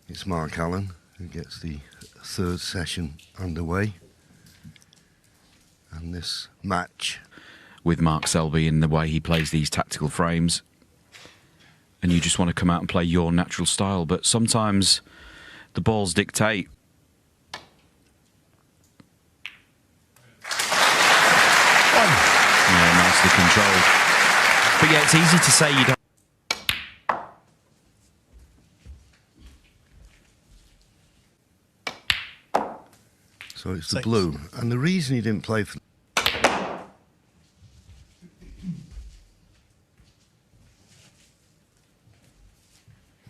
It's Mark Allen who gets the third session underway. And this match with Mark Selby in the way he plays these tactical frames. And you just want to come out and play your natural style, but sometimes the balls dictate. Yeah, nicely controlled. But yeah, it's easy to say you don't. So it's the blue. And the reason he didn't play for...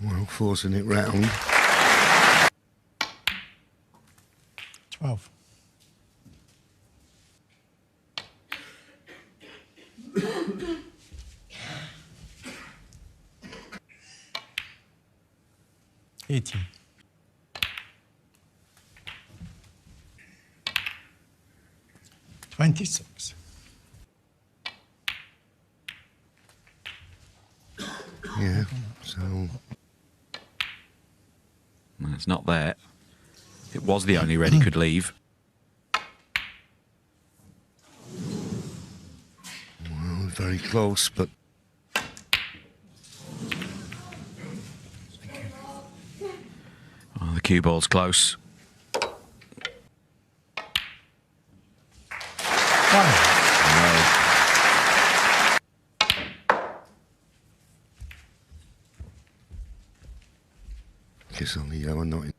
Well, forcing it round. 12. $18. 26. Yeah, so... Well, it's not there. It was the only red he could leave. Well, very close, but... Oh, the cue ball's close. Kiss on the yellow, not in.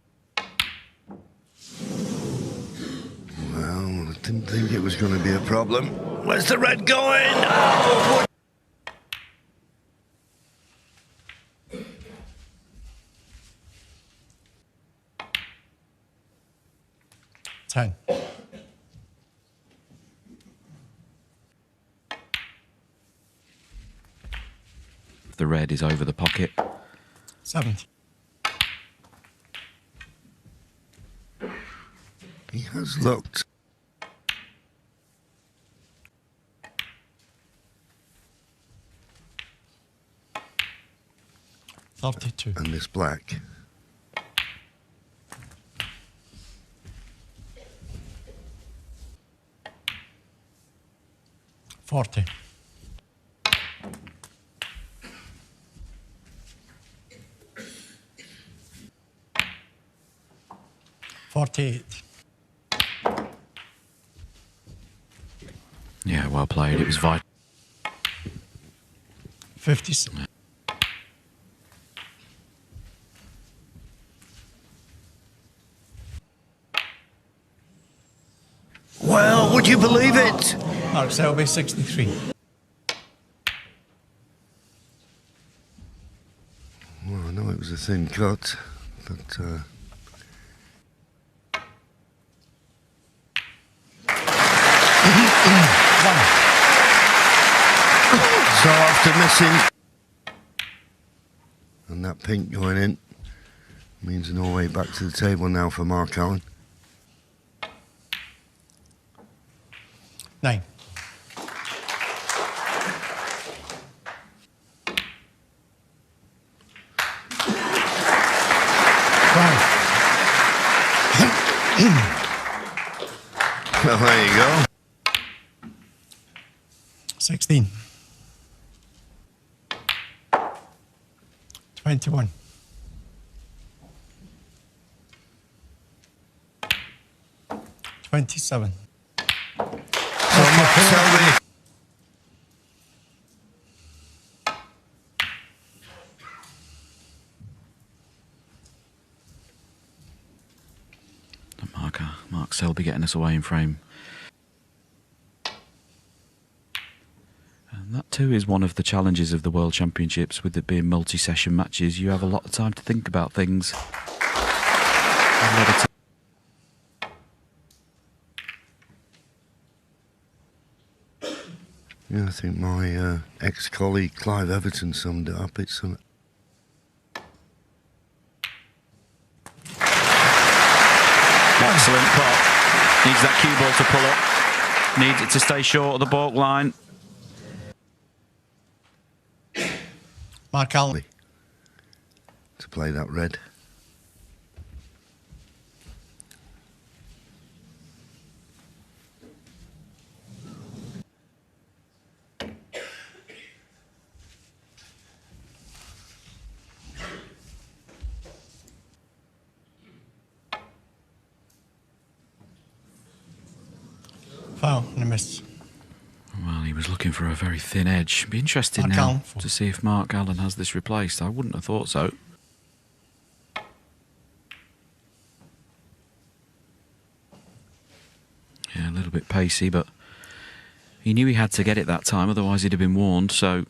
Well, I didn't think it was going to be a problem. Where's the red going? Oh, 10. The red is over the pocket. 70. He has looked. $32. And this black. $40. $48. Yeah, well played. It was vital. 56. Well, would you believe it? Mark Selby, 63. Well, I know it was a thin cut, but... So after missing... And that pink going in means no way back to the table now for Mark Allen. 9. Well, there you go. 16. 21. 27. Selby. Mark Selby getting us away in frame. And that too is one of the challenges of the World Championships, with it being multi-session matches. You have a lot of time to think about things. Yeah, I think my ex-colleague Clive Everton summed it up. It's an... Excellent pot. Needs that cue ball to pull up. Needs it to stay short of the baulk line. Mark Allen. To play that red. Foul and a miss. Well, he was looking for a very thin edge. Be interested Mark now Allen, four. to see if Mark Allen has this replaced. I wouldn't have thought so. Yeah, a little bit pacey, but he knew he had to get it that time, otherwise he'd have been warned, so...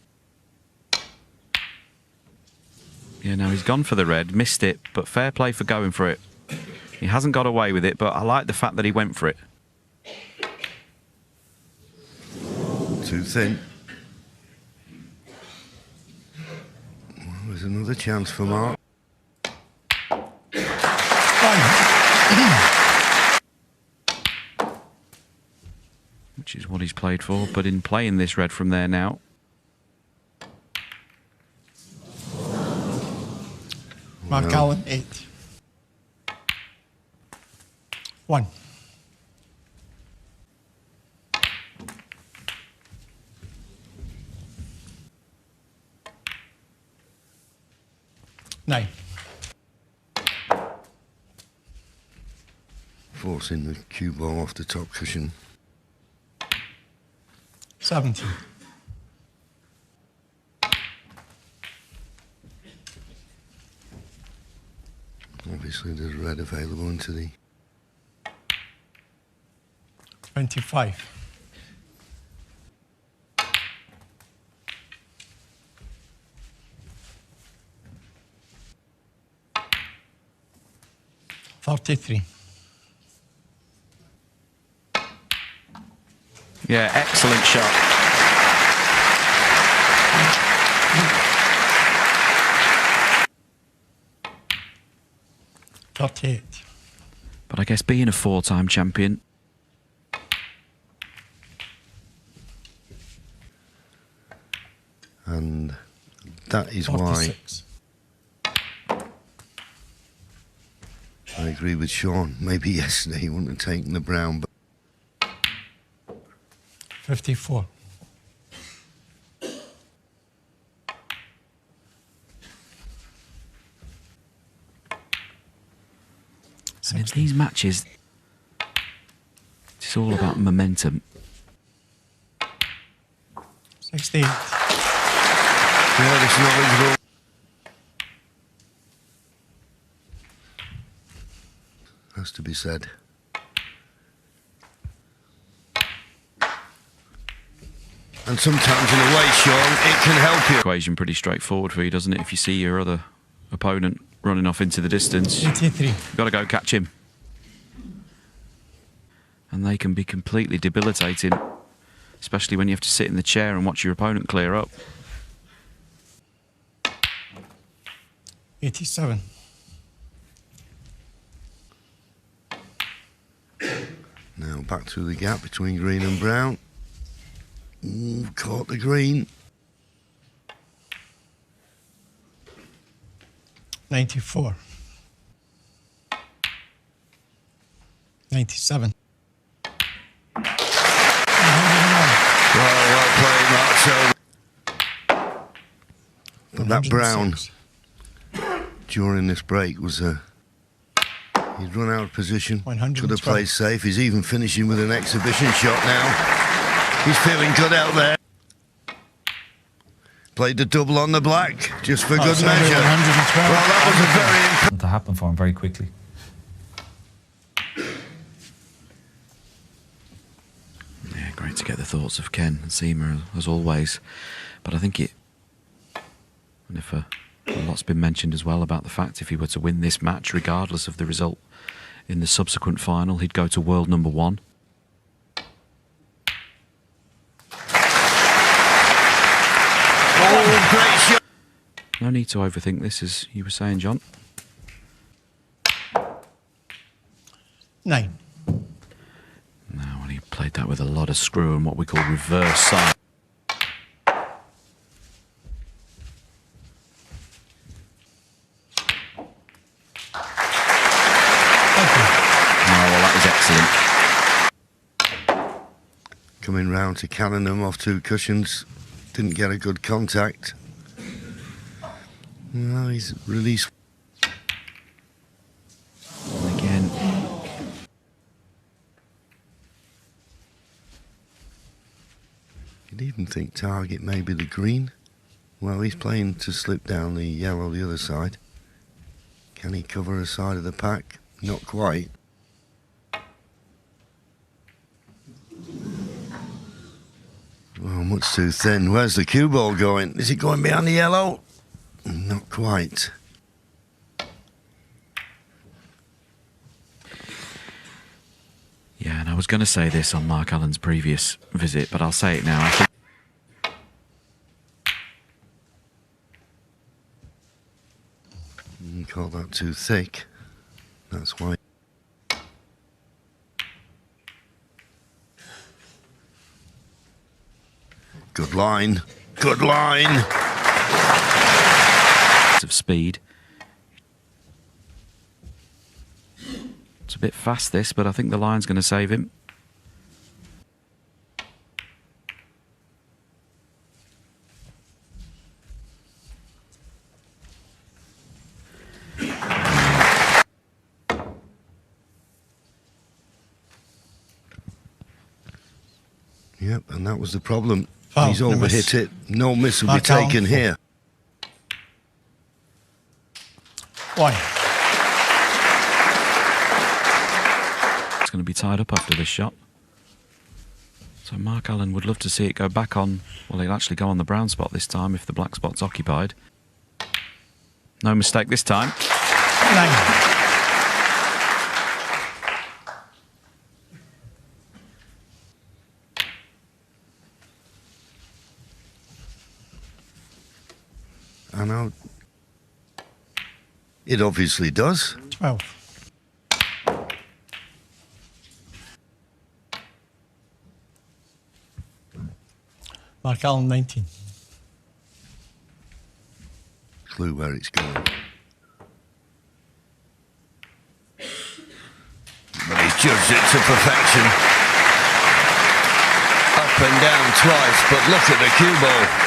Yeah, now he's gone for the red, missed it, but fair play for going for it. He hasn't got away with it, but I like the fact that he went for it. Too thin. Well, there's another chance for Mark. Which is what he's played for, but in playing this red from there now... Mark Allen, 8. 1. Nine. Forcing the cue ball off the top cushion. 17. Obviously, there's red available into the 25. 43. Yeah, excellent shot. But I guess being a four-time champion... And that is 46. why I agree with Sean. Maybe yesterday he wouldn't have taken the brown, but 54. And in these matches, it's all about momentum. 68. yeah, this knowledge will. Has to be said. And sometimes, in a way, Sean, it can help you. Equation pretty straightforward for you, doesn't it? If you see your other opponent running off into the distance, 83. you've got to go catch him. And they can be completely debilitating, especially when you have to sit in the chair and watch your opponent clear up. 87. Now back through the gap between green and brown. Ooh, caught the green. 94. 97. Well played, Mark Selby. But that brown, 106. during this break, was a... He'd run out of position. 112. Could have played safe. He's even finishing with an exhibition shot now. He's feeling good out there. Played the double on the black, just for good Selby, measure. 112. Well, that was a very important... to happen for him very quickly. Yeah, great to get the thoughts of Ken and Seema as always. But I think it... And if a lot's been mentioned as well about the fact if he were to win this match, regardless of the result in the subsequent final, he'd go to world number 1. Oh, great shot. No need to overthink this, as you were saying, John. 9. Now, when he played that with a lot of screw and what we call reverse side. Coming round to cannon them off two cushions. Didn't get a good contact. No, he's released. And again, think target maybe the green. Well, he's playing to slip down the yellow the other side. Can he cover a side of the pack? Not quite. Well, much too thin. Where's the cue ball going? Is it going behind the yellow? Not quite. Yeah, and I was going to say this on Mark Allen's previous visit, but I'll say it now. I think You call that too thick. That's why. Good line. Good line. of speed. It's a bit fast this, but I think the line's going to save him. Yep, and that was the problem. Oh, He's overhit it. No miss will be taken here. Why? It's going to be tied up after this shot. So Mark Allen would love to see it go back on. Well, he'll actually go on the brown spot this time if the black spot's occupied. No mistake this time. 9. I know. It obviously does. 12. Mark Allen, 19. Clue where it's going. But he's judged it to perfection. Up and down twice, but look at the cue ball.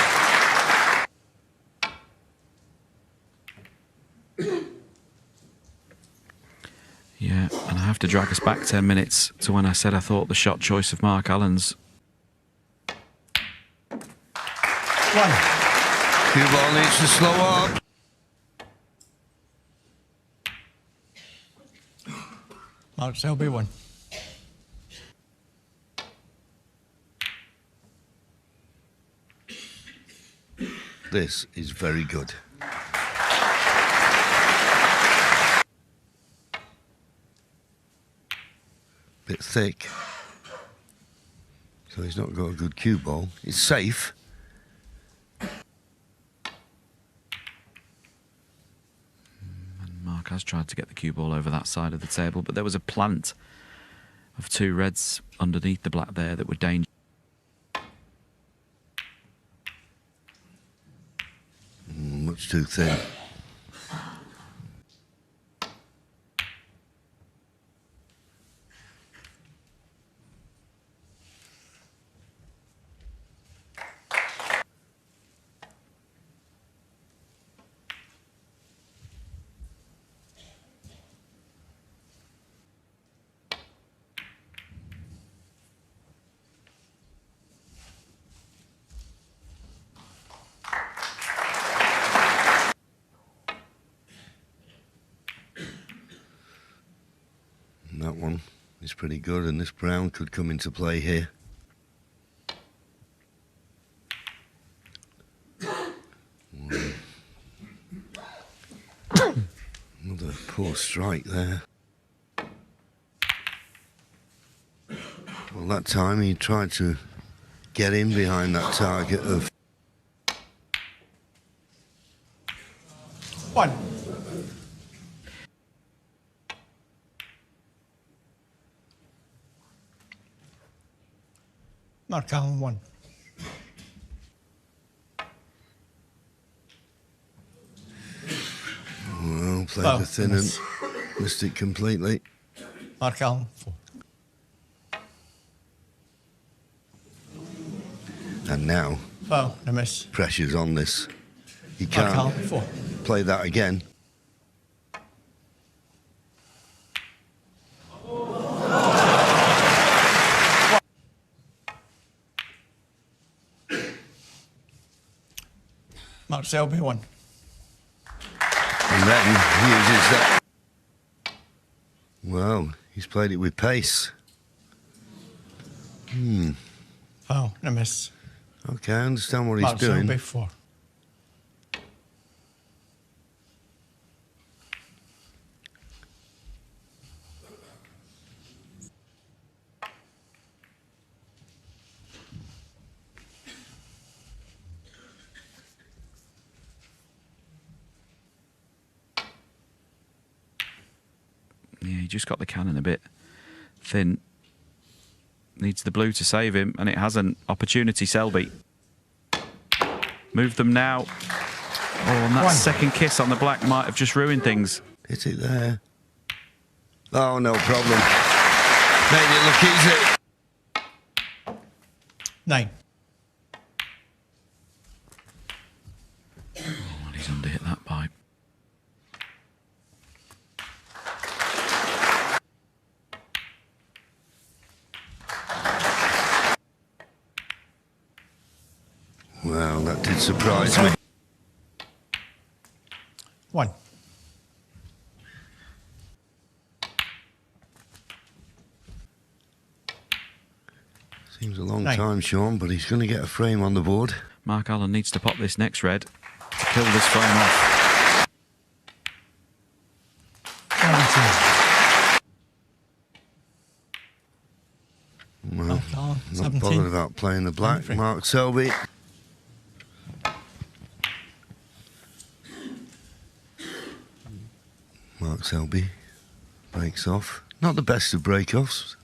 Yeah, and I have to drag us back 10 minutes to when I said I thought the shot choice of Mark Allen's. 1. Cue ball needs to slow up. Mark Selby, 1. This is very good. Bit thick. So he's not got a good cue ball. It's safe. And Mark has tried to get the cue ball over that side of the table, but there was a plant of 2 reds underneath the black there that were dangerous. Much too thin. That one is pretty good, and this brown could come into play here. Another poor strike there. Well, that time he tried to get in behind that target of 1. Mark Allen, 1. well, played the thin and missed it completely. Mark Allen, 4. And now Foul, a miss. pressure's on this. He Mark Allen, can't 4. play that again. Mark Selby 1. And then uses that. Well, he's played it with pace. Foul and a miss. Okay, I understand what he's Mark doing. Selby 4. Yeah, he just got the cannon a bit thin. Needs the blue to save him, and it hasn't. Opportunity, Selby. Move them now. Oh, and that second kiss on the black might have just ruined things. Hit it there. Oh, no problem. Made it look easy. 9. Oh, and he's under-hit that pipe. Well, that did surprise me. 1. Seems a long 9. time, Sean, but he's going to get a frame on the board. Mark Allen needs to pop this next red to kill this frame off. 17. Well, Mark Allen, not 17. bothered about playing the black. Frame. Mark Selby. Mark Selby breaks off. Not the best of break-offs.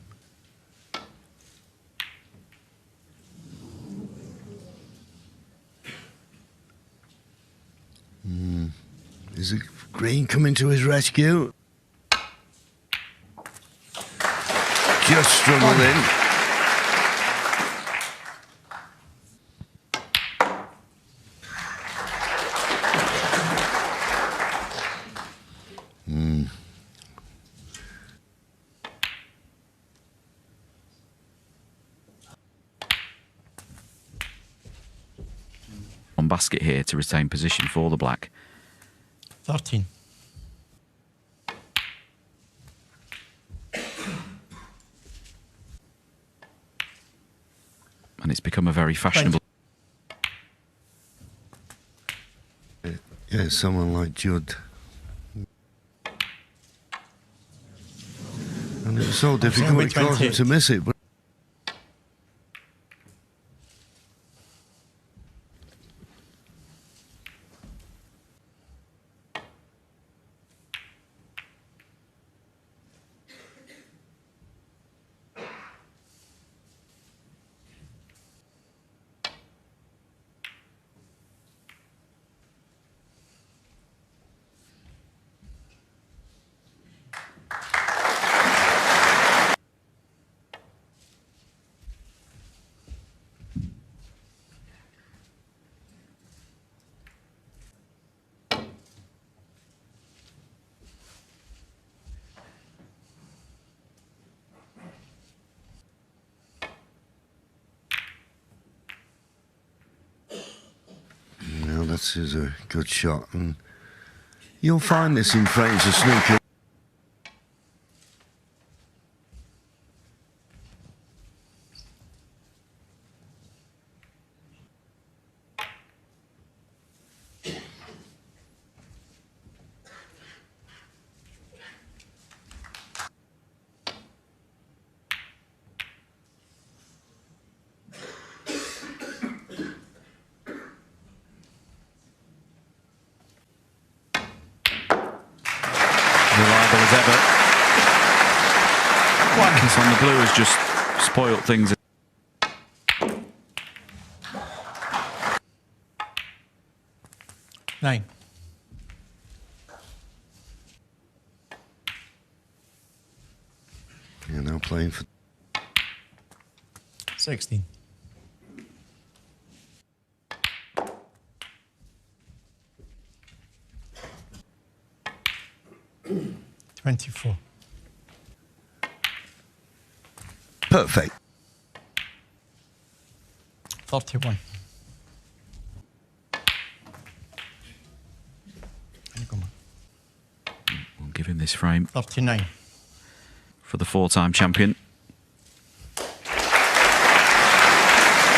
Is the green coming to his rescue? Just struggled in. On basket here to retain position for the black. 13. And it's become a very fashionable... Yeah, someone like Judd. And it was so difficult, it caused him to miss it. But this is a good shot, and you'll find this in frames of snooker. Reliable as ever. Kiss on the blue has just spoilt things. 9. You're now playing for 16. 24. perfect. 31. give him this frame 39. for the 4-time champion.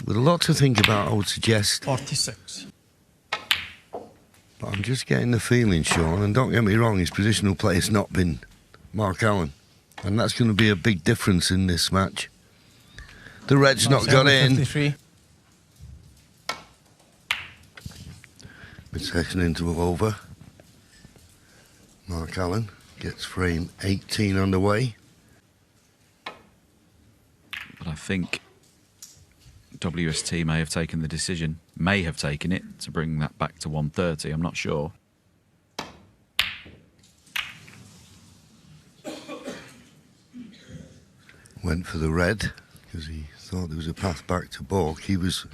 With a lot to think about, I would suggest. 46. But I'm just getting the feeling, Sean, and don't get me wrong, his positional play has not been Mark Allen. And that's going to be a big difference in this match. The red's not got in. 53. Mid-section interval over. Mark Allen gets frame 18 underway. But I think WST may have taken the decision, may have taken it, to bring that back to 130. I'm not sure. Went for the red because he thought there was a path back to balk. He was...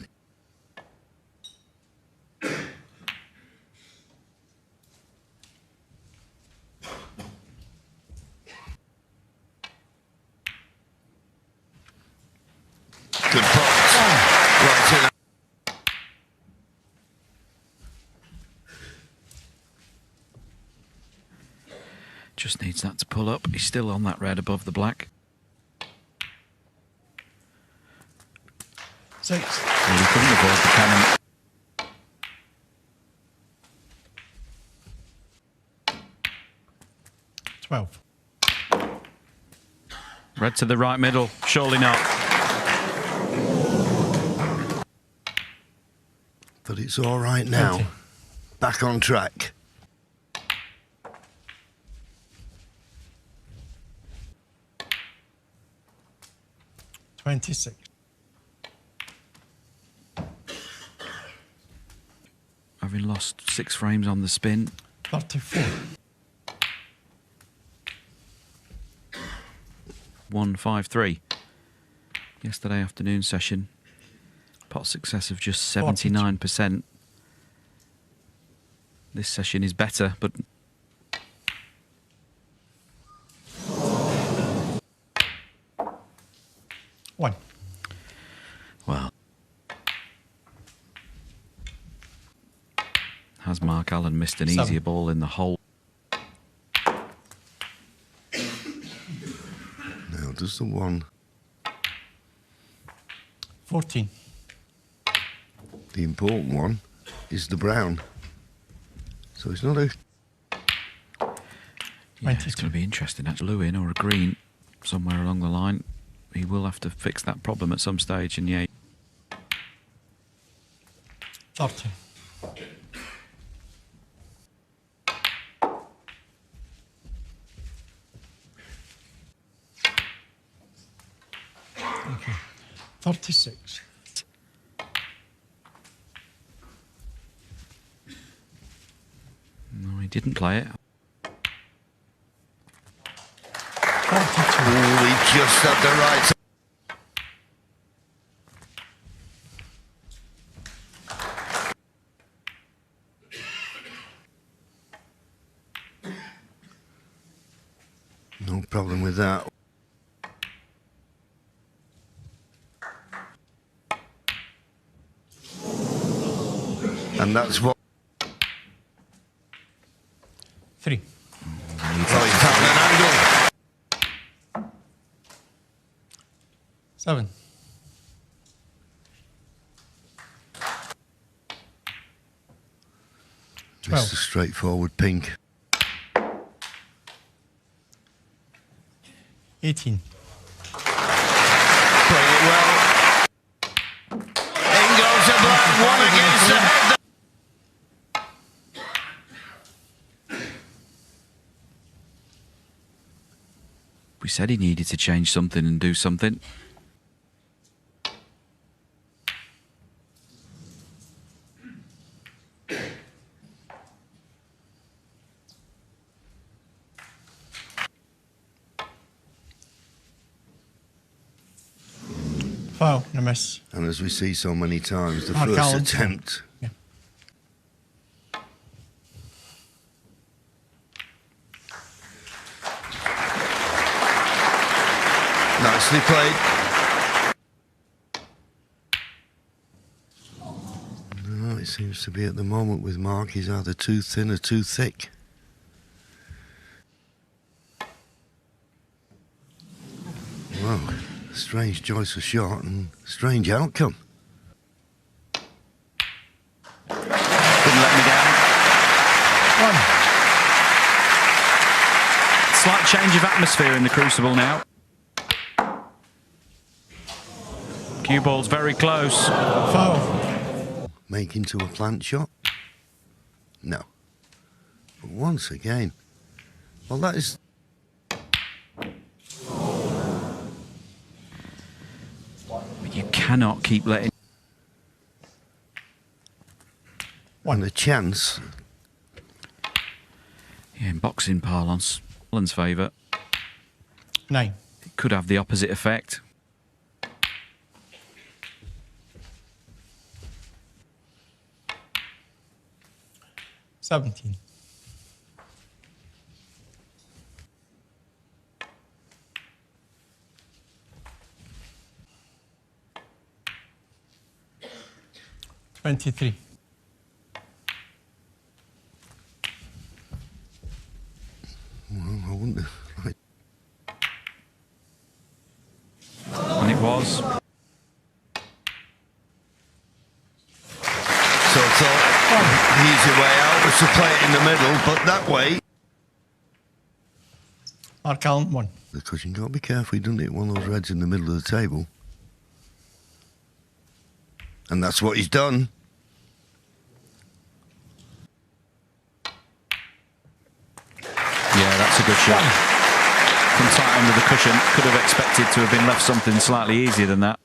Good pot. Right in. Just needs that to pull up. He's still on that red above the black. 6. Well, he couldn't avoid the cannon. Twelve. Red to the right middle. Surely not. But it's all right now. 20. Back on track. $26. Having lost 6 frames on the spin. 34. 153. Yesterday afternoon session. Pot success of just 42. 79%. This session is better, but One. well, has Mark Allen missed an 7. easier ball in the hole? Now, does the one... 14. The important one is the brown. So it's not a... Yeah, it's going to be interesting. That's Lewin or a green somewhere along the line. He will have to fix that problem at some stage, and yeah. 30. Okay. 36. No, he didn't play it. 42. Oh, he just had the right... No problem with that. And that's what... 3. Oh, he found an angle. 7. It's a straightforward pink. 18. Playing it well. In goes the black, one against the head. We said he needed to change something and do something. Foul, no miss. And as we see so many times, the Mark first Allen. attempt... Yeah. Nicely played. No, it seems to be at the moment with Mark, he's either too thin or too thick. Well, strange choice of shot and strange outcome. Couldn't let me down. One. Slight change of atmosphere in the Crucible now. Cue ball's very close. Foul. Make into a plant shot? No. But once again, well, that is... You cannot keep letting... And a chance. Yeah, in boxing parlance, Alan's favour. 9. It could have the opposite effect. $17. $23. Well, I wouldn't. Right. And it was. So I thought the easy way out was to play it in the middle, but that way. Mark Allen 1. Because you've got to be careful you don't hit one of those reds in the middle of the table. And that's what he's done. Yeah, that's a good shot. From tight under the cushion. Could have expected to have been left something slightly easier than that.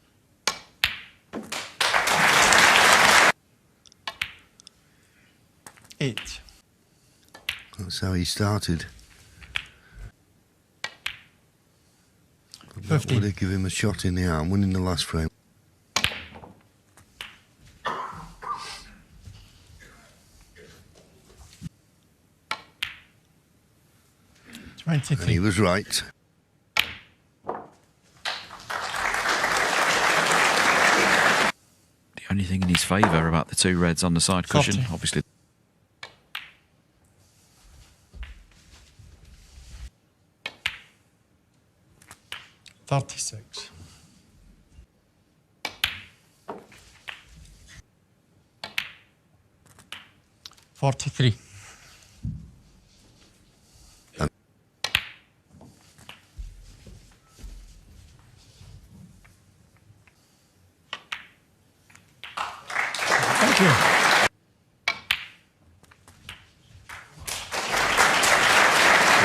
$8. That's how he started. But that 15. would have given him a shot in the arm, winning the last frame. And he 23. was right. The only thing in his favour about the two reds on the side cushion, 40. obviously. $36. $43. Thank you.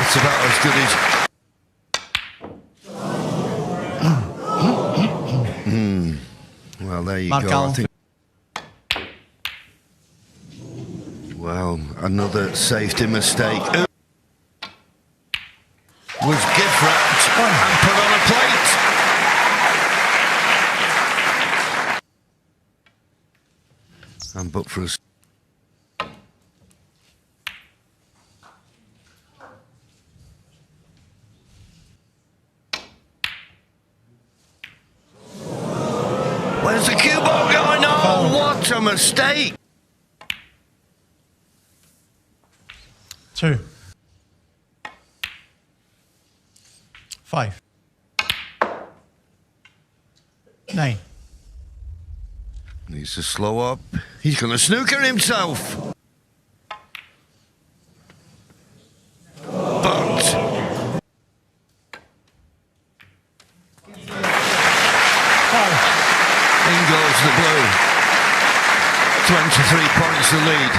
It's about as good as... Well, there you Mark go. Allen. I think... Well, another safety mistake. Was gift wrapped and put on a plate. And but for us. Where's the cue ball going on? Foul. What a mistake! 2. 5. 9. Needs to slow up. He's going to snooker himself. But in goes the blue. 23 points the lead.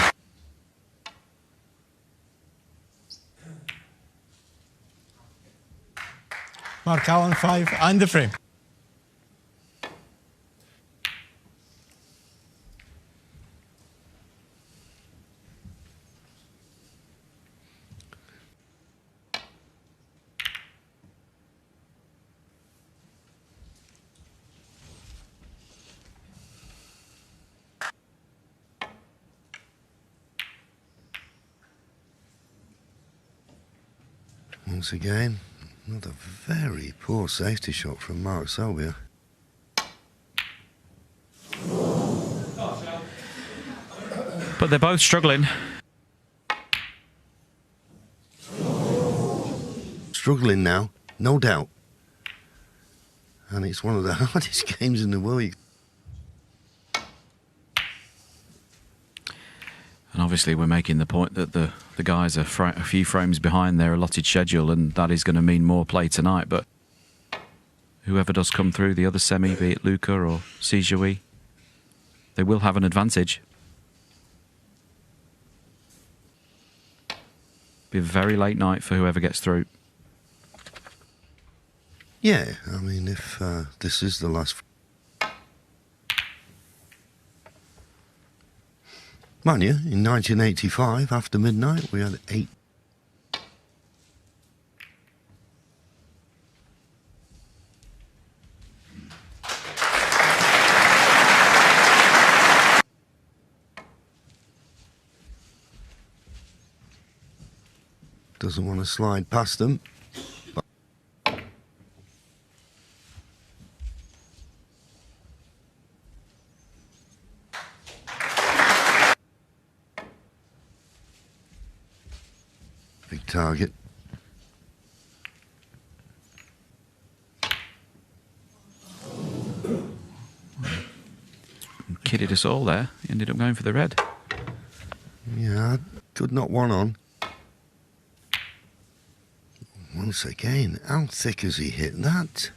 Mark Allen 5 and the frame. Once again, another very poor safety shot from Mark Selby. But they're both struggling. Struggling now, no doubt. and it's one of the hardest games in the world. And obviously we're making the point that the guys are a few frames behind their allotted schedule, and that is going to mean more play tonight. But whoever does come through the other semi, be it Luca or Sijui, they will have an advantage. Be a very late night for whoever gets through. Yeah, I mean, if this is the last... Mind you, in 1985, after midnight, we had 8. Doesn't want to slide past them. Big target. Kidded us all there. He ended up going for the red. Yeah, good not one on. Once again, how thick has he hit that?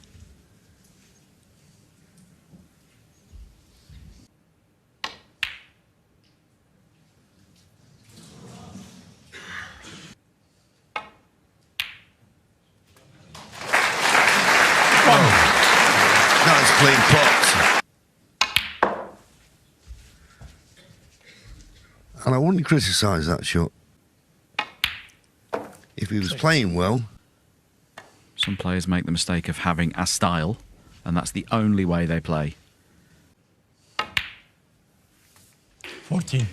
Nice clean pot. And I wouldn't criticise that shot. If he was playing well. Some players make the mistake of having a style, and that's the only way they play. 14.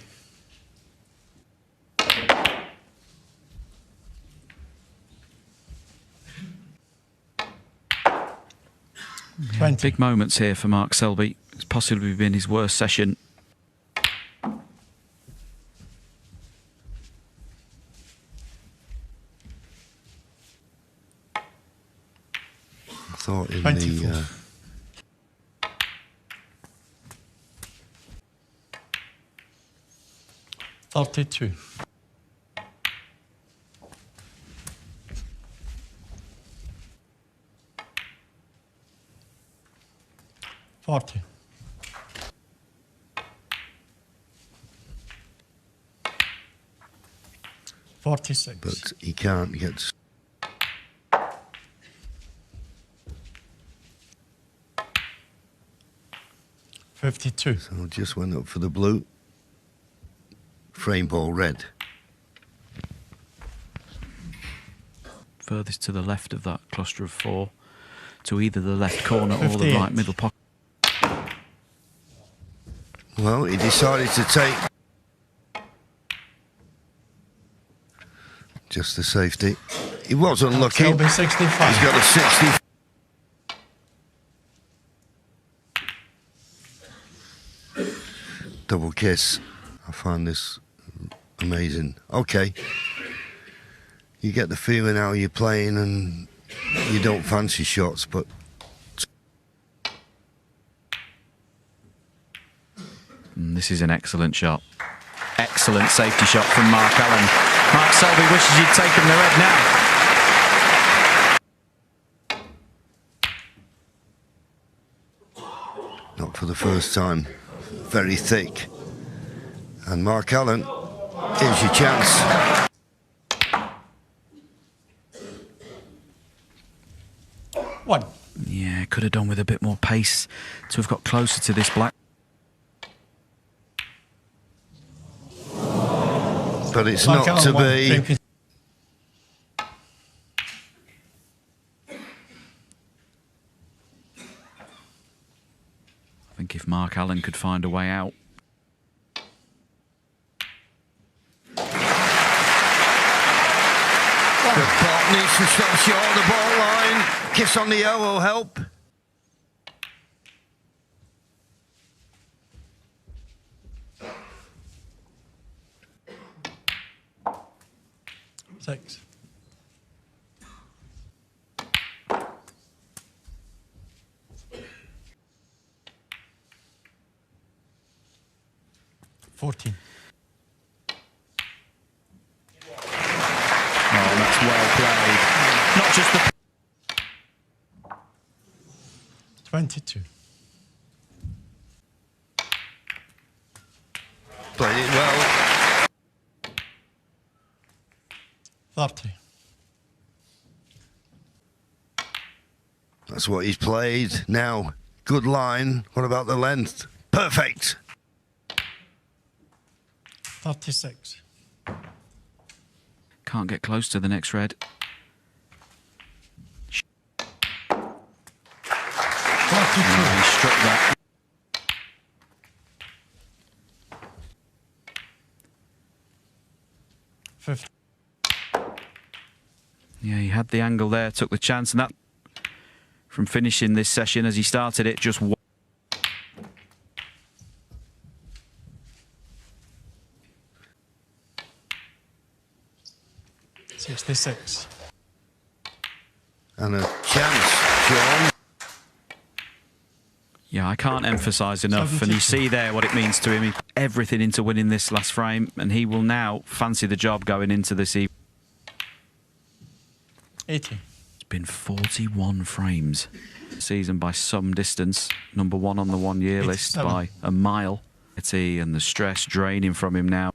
Big moments here for Mark Selby. It's possibly been his worst session. I thought in 24. the 32. Forty. 46. but he can't get. $52. So just went up for the blue. Frame ball red. Furthest to the left of that cluster of 4, to either the left corner or the 58. right middle pocket. Well, he decided to take just the safety. He was unlucky. Selby 65. He's got a 60. Double kiss. I find this amazing. Okay. You get the feeling how you're playing and you don't fancy shots, but This is an excellent shot. Excellent safety shot from Mark Allen. Mark Selby wishes he'd taken the red now. not for the first time. Very thick. And Mark Allen, here's your chance. One. Yeah, could have done with a bit more pace to have got closer to this black. But it's Mark not to Allen, be. one. I think if Mark Allen could find a way out. The ball needs to stop short of the ball line. Kiss on the elbow help. Six. 14. Oh, that's well played. Not just the... 22. Played it well. 30. That's what he's played. Now, good line. What about the length? Perfect. 36. Can't get close to the next red. 42. He struck that. Yeah, he had the angle there, took the chance, and that from finishing this session as he started it just one. 66. And a chance, Sean. Yeah, I can't emphasise enough, and you see there what it means to him. He put everything into winning this last frame, and he will now fancy the job going into this evening. 80. It's been 41 frames this season by some distance. Number one on the 1 year list 87. by a mile. And the stress draining from him now.